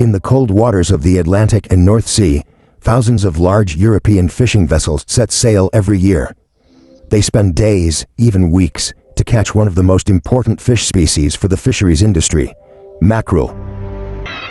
In the cold waters of the Atlantic and North Sea, thousands of large European fishing vessels set sail every year. They spend days, even weeks, to catch one of the most important fish species for the fisheries industry, mackerel.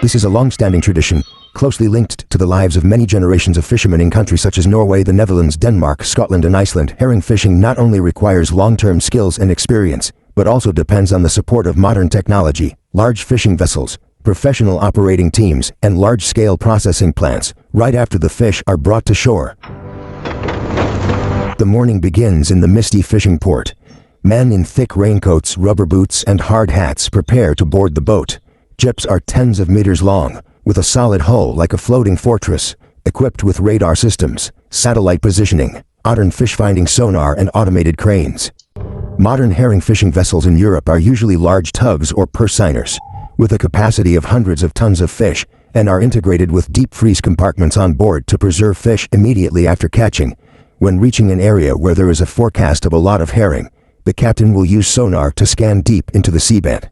This is a long-standing tradition, closely linked to the lives of many generations of fishermen in countries such as Norway, the Netherlands, Denmark, Scotland, and Iceland. Herring fishing not only requires long-term skills and experience, but also depends on the support of modern technology, large fishing vessels, professional operating teams, and large-scale processing plants, right after the fish are brought to shore. The morning begins in the misty fishing port. Men in thick raincoats, rubber boots, and hard hats prepare to board the boat. Ships are tens of meters long, with a solid hull like a floating fortress, equipped with radar systems, satellite positioning, modern fish-finding sonar, and automated cranes. Modern herring fishing vessels in Europe are usually large tugs or purseeiners, with a capacity of hundreds of tons of fish, and are integrated with deep freeze compartments on board to preserve fish immediately after catching. When reaching an area where there is a forecast of a lot of herring, the captain will use sonar to scan deep into the seabed.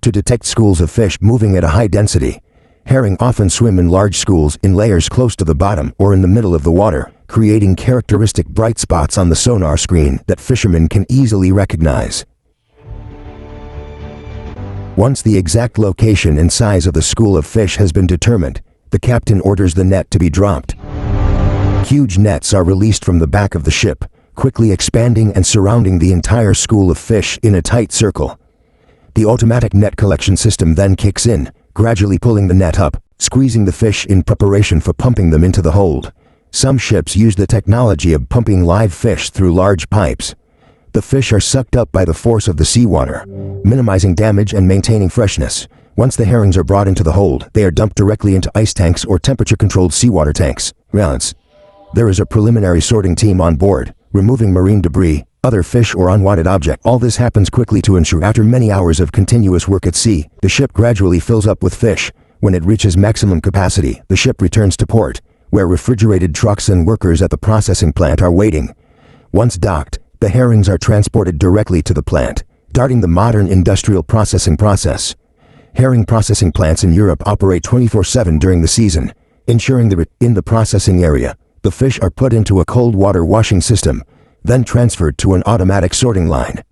To detect schools of fish moving at a high density, herring often swim in large schools in layers close to the bottom or in the middle of the water, creating characteristic bright spots on the sonar screen that fishermen can easily recognize. Once the exact location and size of the school of fish has been determined, the captain orders the net to be dropped. Huge nets are released from the back of the ship, quickly expanding and surrounding the entire school of fish in a tight circle. The automatic net collection system then kicks in, gradually pulling the net up, squeezing the fish in preparation for pumping them into the hold. Some ships use the technology of pumping live fish through large pipes. The fish are sucked up by the force of the seawater, minimizing damage and maintaining freshness. Once the herrings are brought into the hold, they are dumped directly into ice tanks or temperature-controlled seawater tanks. There is a preliminary sorting team on board, removing marine debris, other fish or unwanted objects. All this happens quickly to ensure after many hours of continuous work at sea, the ship gradually fills up with fish. When it reaches maximum capacity, the ship returns to port, where refrigerated trucks and workers at the processing plant are waiting. Once docked, the herrings are transported directly to the plant, starting the modern industrial processing process. Herring processing plants in Europe operate 24/7 during the season, ensuring that in the processing area, the fish are put into a cold water washing system, then transferred to an automatic sorting line.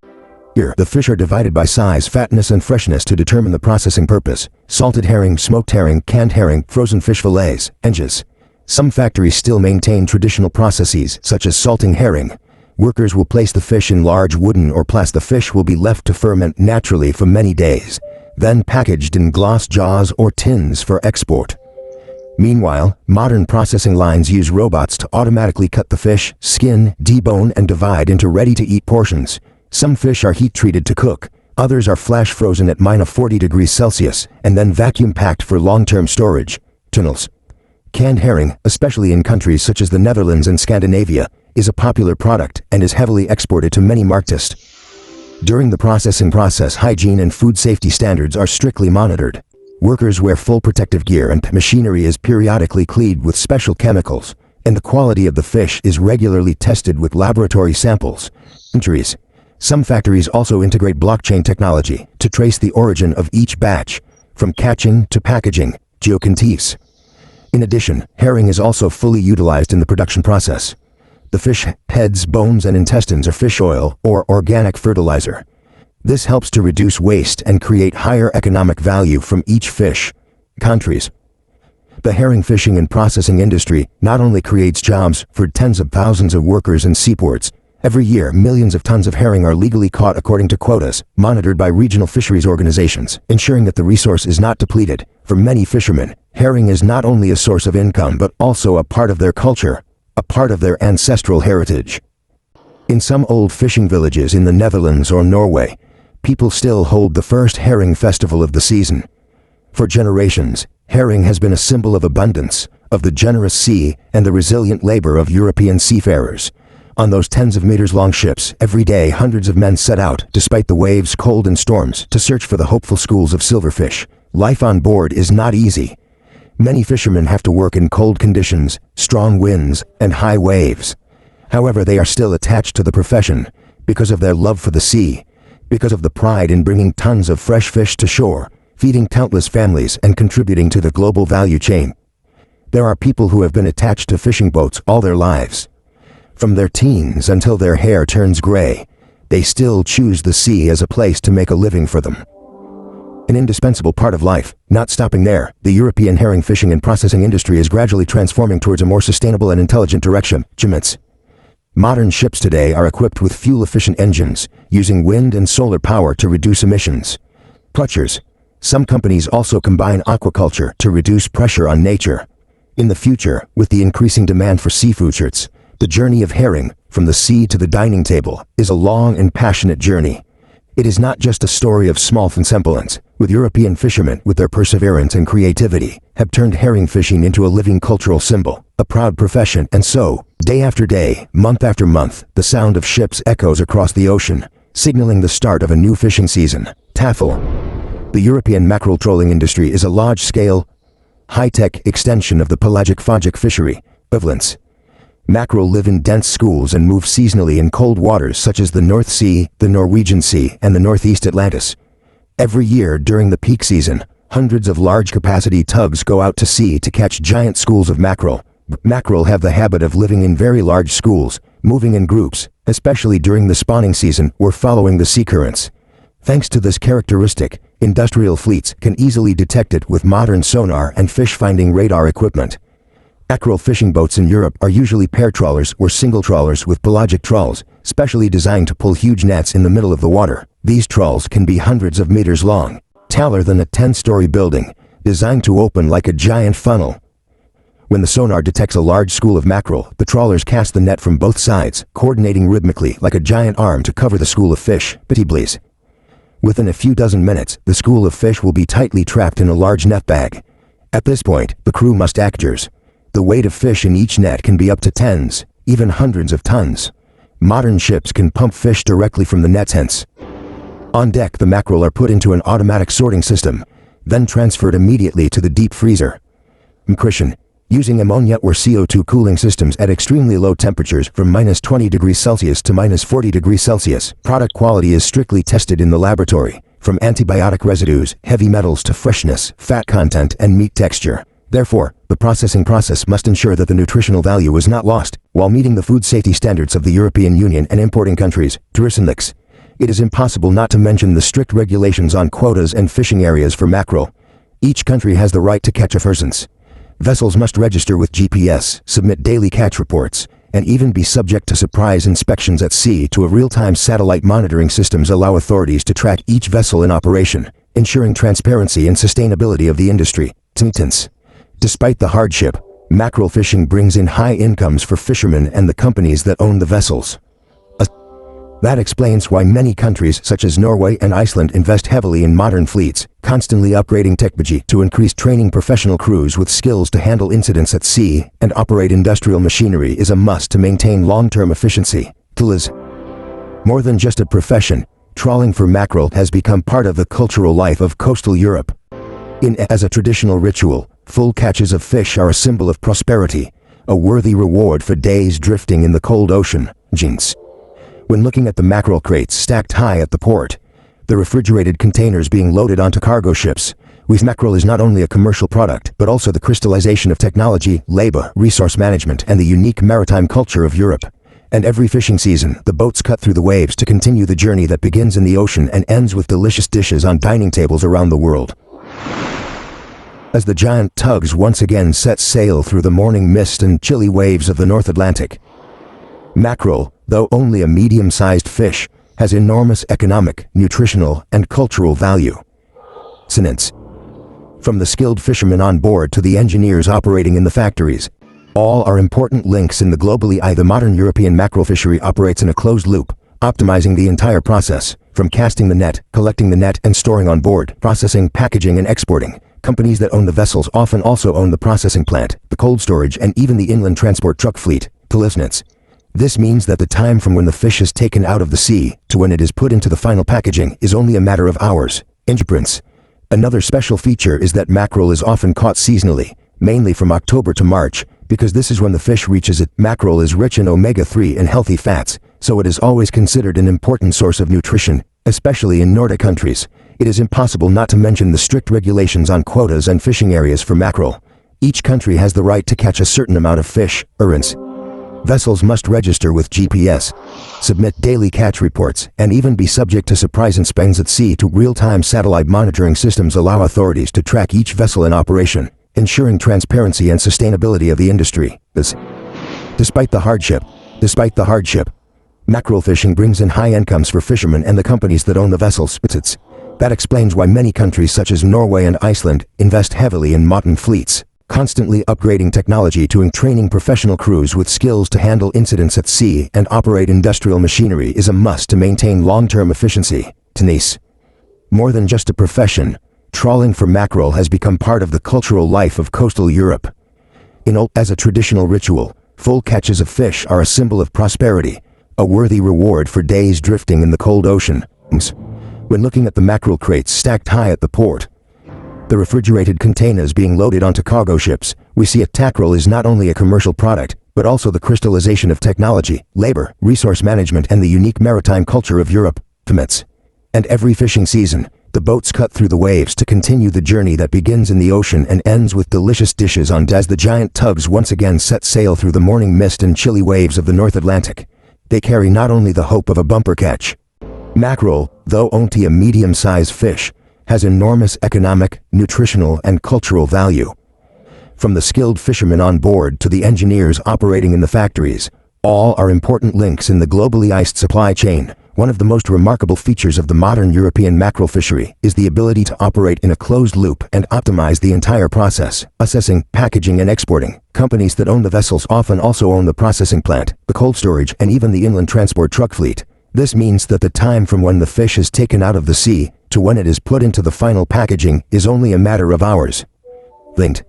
Here, the fish are divided by size, fatness, and freshness to determine the processing purpose: salted herring, smoked herring, canned herring, frozen fish fillets, enges. Some factories still maintain traditional processes, such as salting herring. Workers will place the fish in large wooden or plastic. The fish will be left to ferment naturally for many days, then packaged in glass jars or tins for export. Meanwhile, modern processing lines use robots to automatically cut the fish, skin, debone, and divide into ready-to-eat portions. Some fish are heat-treated to cook, others are flash-frozen at -40 degrees Celsius, and then vacuum-packed for long-term storage. Tunnels. Canned herring, especially in countries such as the Netherlands and Scandinavia, is a popular product and is heavily exported to many markets. During the processing process, hygiene and food safety standards are strictly monitored. Workers wear full protective gear and machinery is periodically cleaned with special chemicals, and the quality of the fish is regularly tested with laboratory samples. Some factories also integrate blockchain technology to trace the origin of each batch, from catching to packaging. Geocontiefs. In addition, herring is also fully utilized in the production process. The fish heads, bones, and intestines are fish oil or organic fertilizer. This helps to reduce waste and create higher economic value from each fish. Countries. The herring fishing and processing industry not only creates jobs for tens of thousands of workers in seaports. Every year, millions of tons of herring are legally caught according to quotas, monitored by regional fisheries organizations, ensuring that the resource is not depleted. For many fishermen, herring is not only a source of income but also a part of their culture, a part of their ancestral heritage. In some old fishing villages in the Netherlands or Norway, people still hold the first herring festival of the season. For generations, herring has been a symbol of abundance, of the generous sea, and the resilient labor of European seafarers. On those tens of meters-long ships, every day hundreds of men set out, despite the waves, cold, and storms, to search for the hopeful schools of silverfish. Life on board is not easy. Many fishermen have to work in cold conditions, strong winds, and high waves. However, they are still attached to the profession, because of their love for the sea, because of the pride in bringing tons of fresh fish to shore, feeding countless families and contributing to the global value chain. There are people who have been attached to fishing boats all their lives. From their teens until their hair turns gray, they still choose the sea as a place to make a living for them. An indispensable part of life. Not stopping there, the European herring fishing and processing industry is gradually transforming towards a more sustainable and intelligent direction. Shimmings. Modern ships today are equipped with fuel-efficient engines, using wind and solar power to reduce emissions. Clutchers. Some companies also combine aquaculture to reduce pressure on nature. In the future, with the increasing demand for seafood shirts, the journey of herring, from the sea to the dining table, is a long and passionate journey. It is not just a story of small semblance, with European fishermen, with their perseverance and creativity, have turned herring fishing into a living cultural symbol, a proud profession, and so, day after day, month after month, the sound of ships echoes across the ocean, signaling the start of a new fishing season. Tackle. The European mackerel trolling industry is a large-scale, high-tech extension of the pelagic fishery. Equivalents. Mackerel live in dense schools and move seasonally in cold waters such as the North Sea, the Norwegian Sea, and the Northeast Atlantis. Every year during the peak season, hundreds of large-capacity tugs go out to sea to catch giant schools of mackerel. Mackerel have the habit of living in very large schools, moving in groups, especially during the spawning season or following the sea currents. Thanks to this characteristic, industrial fleets can easily detect it with modern sonar and fish-finding radar equipment. Mackerel fishing boats in Europe are usually pair trawlers or single trawlers with pelagic trawls, specially designed to pull huge nets in the middle of the water. These trawls can be hundreds of meters long, taller than a 10-story building, designed to open like a giant funnel. When the sonar detects a large school of mackerel, the trawlers cast the net from both sides, coordinating rhythmically like a giant arm to cover the school of fish. Please. Within a few dozen minutes, the school of fish will be tightly trapped in a large net bag. At this point, the crew must act. The weight of fish in each net can be up to tens, even hundreds of tons. Modern ships can pump fish directly from the nets. Hence, on deck the mackerel are put into an automatic sorting system, then transferred immediately to the deep freezer. Nutrition. Using ammonia or CO2 cooling systems at extremely low temperatures from -20 degrees Celsius to -40 degrees Celsius. Product quality is strictly tested in the laboratory, from antibiotic residues, heavy metals to freshness, fat content, and meat texture. Therefore, the processing process must ensure that the nutritional value is not lost, while meeting the food safety standards of the European Union and importing countries. It is impossible not to mention the strict regulations on quotas and fishing areas for mackerel. Each country has the right to catch a pheasants. Vessels must register with GPS, submit daily catch reports, and even be subject to surprise inspections at sea. To a real-time satellite monitoring systems allow authorities to track each vessel in operation, ensuring transparency and sustainability of the industry. Despite the hardship, mackerel fishing brings in high incomes for fishermen and the companies that own the vessels. That explains why many countries such as Norway and Iceland invest heavily in modern fleets, constantly upgrading technology to increase training. Professional crews with skills to handle incidents at sea and operate industrial machinery is a must to maintain long-term efficiency. More than just a profession, trawling for mackerel has become part of the cultural life of coastal Europe. As a traditional ritual, full catches of fish are a symbol of prosperity, a worthy reward for days drifting in the cold ocean. When looking at the mackerel crates stacked high at the port, the refrigerated containers being loaded onto cargo ships, with mackerel is not only a commercial product, but also the crystallization of technology, labor, resource management, and the unique maritime culture of Europe. And every fishing season, the boats cut through the waves to continue the journey that begins in the ocean and ends with delicious dishes on dining tables around the world. As the giant tugs once again set sail through the morning mist and chilly waves of the North Atlantic, mackerel, though only a medium-sized fish, has enormous economic, nutritional, and cultural value. From the skilled fishermen on board to the engineers operating in the factories, all are important links in the the modern European mackerel fishery operates in a closed loop, optimizing the entire process, from casting the net, collecting the net and storing on board, processing, packaging and exporting. Companies that own the vessels often also own the processing plant, the cold storage and even the inland transport truck fleet. This means that the time from when the fish is taken out of the sea to when it is put into the final packaging is only a matter of hours. Another special feature is that mackerel is often caught seasonally, mainly from October to March, because this is when the fish reaches it. Mackerel is rich in omega-3 and healthy fats, so it is always considered an important source of nutrition, especially in Nordic countries. It is impossible not to mention the strict regulations on quotas and fishing areas for mackerel. Each country has the right to catch a certain amount of fish, errands. Vessels must register with GPS, submit daily catch reports, and even be subject to surprise inspections at sea. To real-time satellite monitoring systems allow authorities to track each vessel in operation, ensuring transparency and sustainability of the industry. Despite the hardship, mackerel fishing brings in high incomes for fishermen and the companies that own the vessels. That explains why many countries such as Norway and Iceland invest heavily in modern fleets, constantly upgrading technology to training professional crews with skills to handle incidents at sea and operate industrial machinery is a must to maintain long-term efficiency. Tennis. More than just a profession, trawling for mackerel has become part of the cultural life of coastal Europe. As a traditional ritual, full catches of fish are a symbol of prosperity, a worthy reward for days drifting in the cold ocean. When looking at the mackerel crates stacked high at the port, the refrigerated containers being loaded onto cargo ships, we see mackerel is not only a commercial product, but also the crystallization of technology, labor, resource management, and the unique maritime culture of Europe. And every fishing season, the boats cut through the waves to continue the journey that begins in the ocean and ends with delicious dishes on deck. As the giant tugs once again set sail through the morning mist and chilly waves of the North Atlantic, they carry not only the hope of a bumper catch. Mackerel, though only a medium-sized fish, has enormous economic, nutritional, and cultural value. From the skilled fishermen on board to the engineers operating in the factories, all are important links in the globalized supply chain. One of the most remarkable features of the modern European mackerel fishery is the ability to operate in a closed loop and optimize the entire process, assessing, packaging, and exporting. Companies that own the vessels often also own the processing plant, the cold storage, and even the inland transport truck fleet. This means that the time from when the fish is taken out of the sea to when it is put into the final packaging is only a matter of hours. Linked.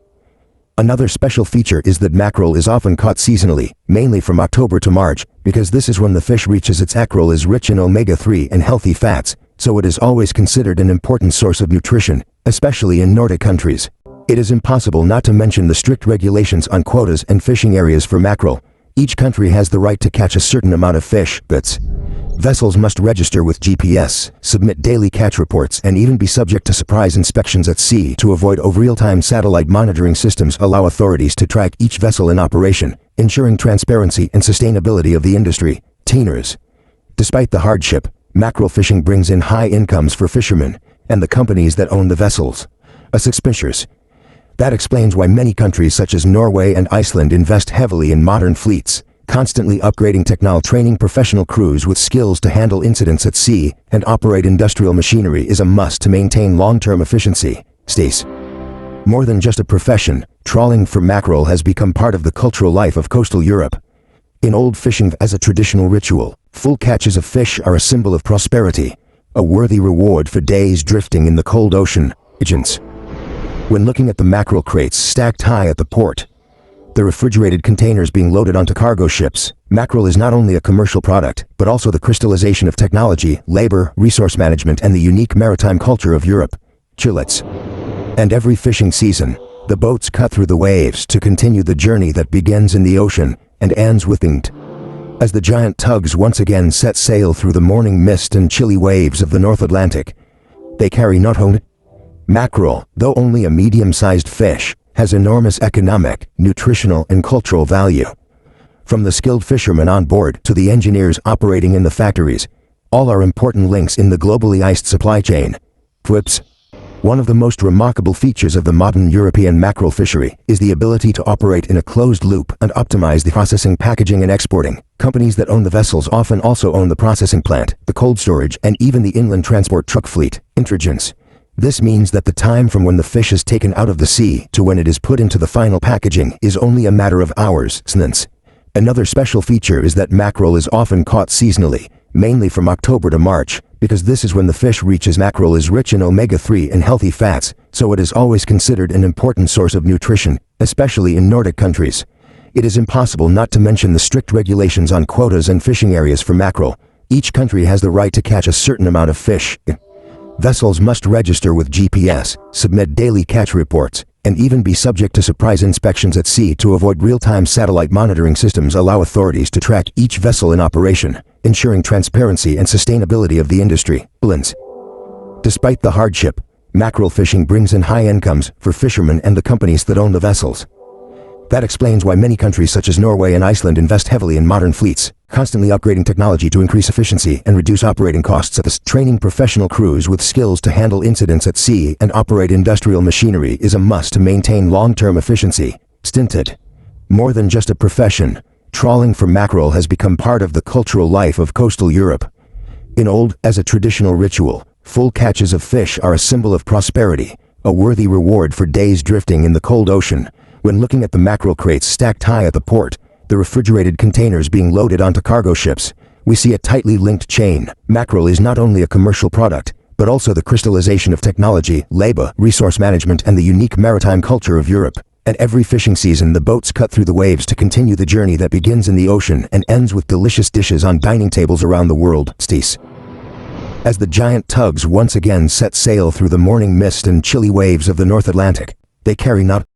Another special feature is that mackerel is often caught seasonally, mainly from October to March, because this is when the fish reaches its mackerel is rich in omega-3 and healthy fats, so it is always considered an important source of nutrition, especially in Nordic countries. It is impossible not to mention the strict regulations on quotas and fishing areas for mackerel. Each country has the right to catch a certain amount of fish, but vessels must register with GPS, submit daily catch reports, and even be subject to surprise inspections at sea. To avoid real-time satellite monitoring systems allow authorities to track each vessel in operation, ensuring transparency and sustainability of the industry. Tenors. Despite the hardship, mackerel fishing brings in high incomes for fishermen and the companies that own the vessels. Suspicious. That explains why many countries such as Norway and Iceland invest heavily in modern fleets, constantly upgrading technology. Training professional crews with skills to handle incidents at sea and operate industrial machinery is a must to maintain long-term efficiency. Stace. More than just a profession, trawling for mackerel has become part of the cultural life of coastal Europe. In old fishing as a traditional ritual, full catches of fish are a symbol of prosperity, a worthy reward for days drifting in the cold ocean. When looking at the mackerel crates stacked high at the port, the refrigerated containers being loaded onto cargo ships, mackerel is not only a commercial product, but also the crystallization of technology, labor, resource management, and the unique maritime culture of Europe. Chillets. And every fishing season, the boats cut through the waves to continue the journey that begins in the ocean and ends with inked. As the giant tugs once again set sail through the morning mist and chilly waves of the North Atlantic, they carry not only mackerel, though only a medium-sized fish, has enormous economic, nutritional, and cultural value. From the skilled fishermen on board to the engineers operating in the factories, all are important links in the globalized supply chain. Quips. One of the most remarkable features of the modern European mackerel fishery is the ability to operate in a closed loop and optimize the processing, packaging, and exporting. Companies that own the vessels often also own the processing plant, the cold storage, and even the inland transport truck fleet. Intelligence. This means that the time from when the fish is taken out of the sea to when it is put into the final packaging is only a matter of hours. Another special feature is that mackerel is often caught seasonally, mainly from October to March, because this is when the fish reaches. Mackerel is rich in omega-3 and healthy fats, so it is always considered an important source of nutrition, especially in Nordic countries. It is impossible not to mention the strict regulations on quotas and fishing areas for mackerel. Each country has the right to catch a certain amount of fish. Vessels must register with GPS, submit daily catch reports, and even be subject to surprise inspections at sea. To avoid real-time satellite monitoring systems allow authorities to track each vessel in operation, ensuring transparency and sustainability of the industry. Despite the hardship, mackerel fishing brings in high incomes for fishermen and the companies that own the vessels. That explains why many countries such as Norway and Iceland invest heavily in modern fleets, constantly upgrading technology to increase efficiency and reduce operating costs at the training professional crews with skills to handle incidents at sea and operate industrial machinery is a must to maintain long-term efficiency. Stinted. More than just a profession, trawling for mackerel has become part of the cultural life of coastal Europe. In old, as a traditional ritual, full catches of fish are a symbol of prosperity, a worthy reward for days drifting in the cold ocean. When looking at the mackerel crates stacked high at the port, the refrigerated containers being loaded onto cargo ships, we see a tightly linked chain. Mackerel is not only a commercial product, but also the crystallization of technology, labor, resource management, and the unique maritime culture of Europe. At every fishing season, the boats cut through the waves to continue the journey that begins in the ocean and ends with delicious dishes on dining tables around the world. As the giant tugs once again set sail through the morning mist and chilly waves of the North Atlantic, they carry not